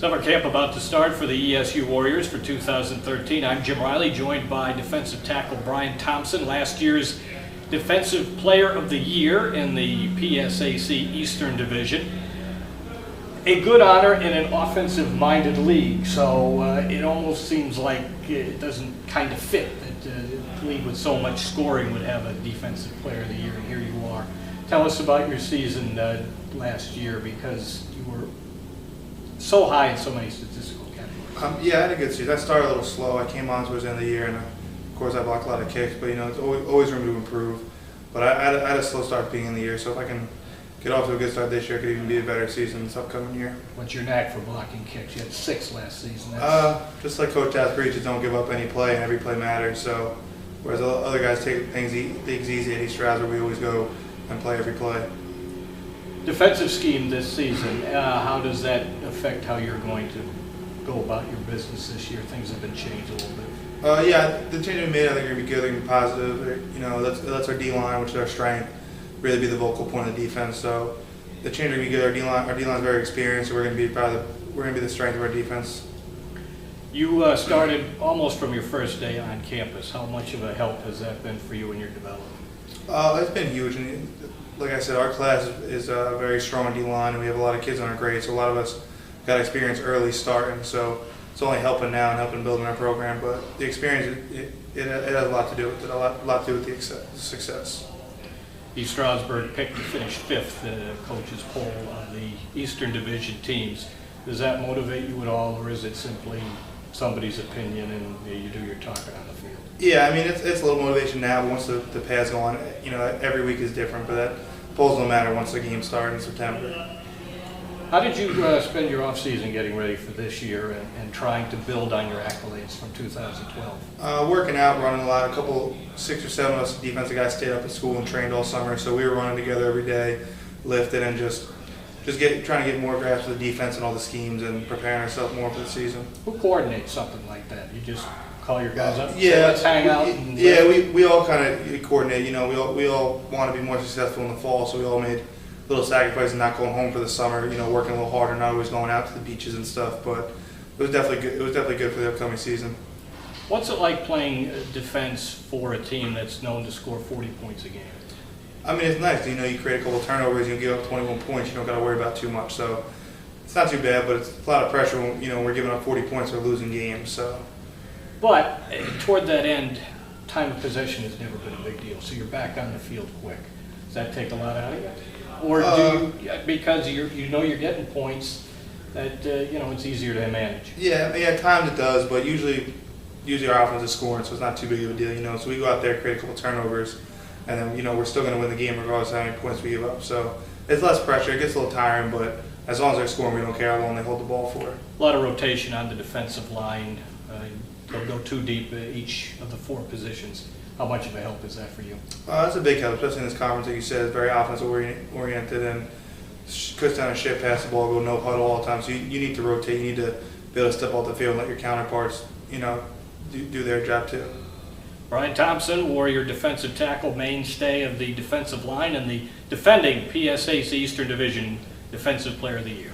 Summer camp about to start for the ESU Warriors for 2013. I'm Jim Riley, joined by defensive tackle Bryan Thomson, last year's Defensive Player of the Year in the PSAC Eastern Division. A good honor in an offensive-minded league, so it almost seems like it doesn't kind of fit that a league with so much scoring would have a Defensive Player of the Year, and here you are. Tell us about your season last year, because you were so high in so many statistical categories. Yeah, I had a good season. I started a little slow. I came on towards the end of the year, and of course I blocked a lot of kicks, but it's always room to improve. But I had a slow start beginning of the year, so if I can get off to a good start this year, it could even be a better season this upcoming year. What's your knack for blocking kicks? You had 6 last season. Just like Coach Ath preaches, don't give up any play, and every play matters. So whereas other guys take things easy at Stroudsburg, we always go and play every play. Defensive scheme this season, how does that affect how you're going to go about your business this year? Things have been changed a little bit. Yeah, the change we made, I think, are going to be good, they're going to be positive. That's our D-line, which is our strength, really be the vocal point of the defense. So the change are going to be good. Our D-line is very experienced, so we're going to be the strength of our defense. You started almost from your first day on campus. How much of a help has that been for you in your development? It's been huge. And like I said, our class is a very strong D-line, and we have a lot of kids on our grade, so a lot of us got experience early starting, so it's only helping now and helping building our program. But the experience, it has a lot to do with it, a lot to do with the success. East Stroudsburg picked to finish 5th in the coach's poll of the Eastern Division teams. Does that motivate you at all, or is it simply somebody's opinion and you do your talking on the field? Yeah, I mean, it's a little motivation now, but once the pads go on, every week is different, but that polls don't matter once the games start in September. How did you spend your off-season getting ready for this year and trying to build on your accolades from 2012? Working out, running a lot. 6 or 7 of us defensive guys stayed up at school and trained all summer, so we were running together every day, lifting, and just trying to get more grasp of the defense and all the schemes and preparing ourselves more for the season. Who coordinates something like that? You just call your guys up and yeah, say, let's hang out? We all kind of coordinate. We all want to be more successful in the fall, so we all made little sacrifices, not going home for the summer, working a little harder, not always going out to the beaches and stuff, but it was definitely good. It was definitely good for the upcoming season. What's it like playing defense for a team that's known to score 40 points a game? I mean, it's nice. You create a couple of turnovers, you give up 21 points, you don't got to worry about too much. So it's not too bad, but it's a lot of pressure when we're giving up 40 points or losing games. So, but toward that end, time of possession has never been a big deal. So you're back on the field quick. Does that take a lot out of you? Or do you, because you're getting points, that it's easier to manage? Yeah, at times it does, but usually our offense is scoring, so it's not too big of a deal. So we go out there, create a couple turnovers, and then we're still going to win the game regardless of how many points we give up. So it's less pressure. It gets a little tiring, but as long as they're scoring, we don't care how long they hold the ball for. A lot of rotation on the defensive line. They'll go too deep each of the 4 positions. How much of a help is that for you? That's a big help, especially in this conference. Like you said, it's very offensive oriented, and cuts down a shit, pass the ball, go no huddle all the time. So you need to rotate. You need to be able to step off the field and let your counterparts, do their job too. Bryan Thomson, Warrior defensive tackle, mainstay of the defensive line, and the defending PSAC Eastern Division Defensive Player of the Year.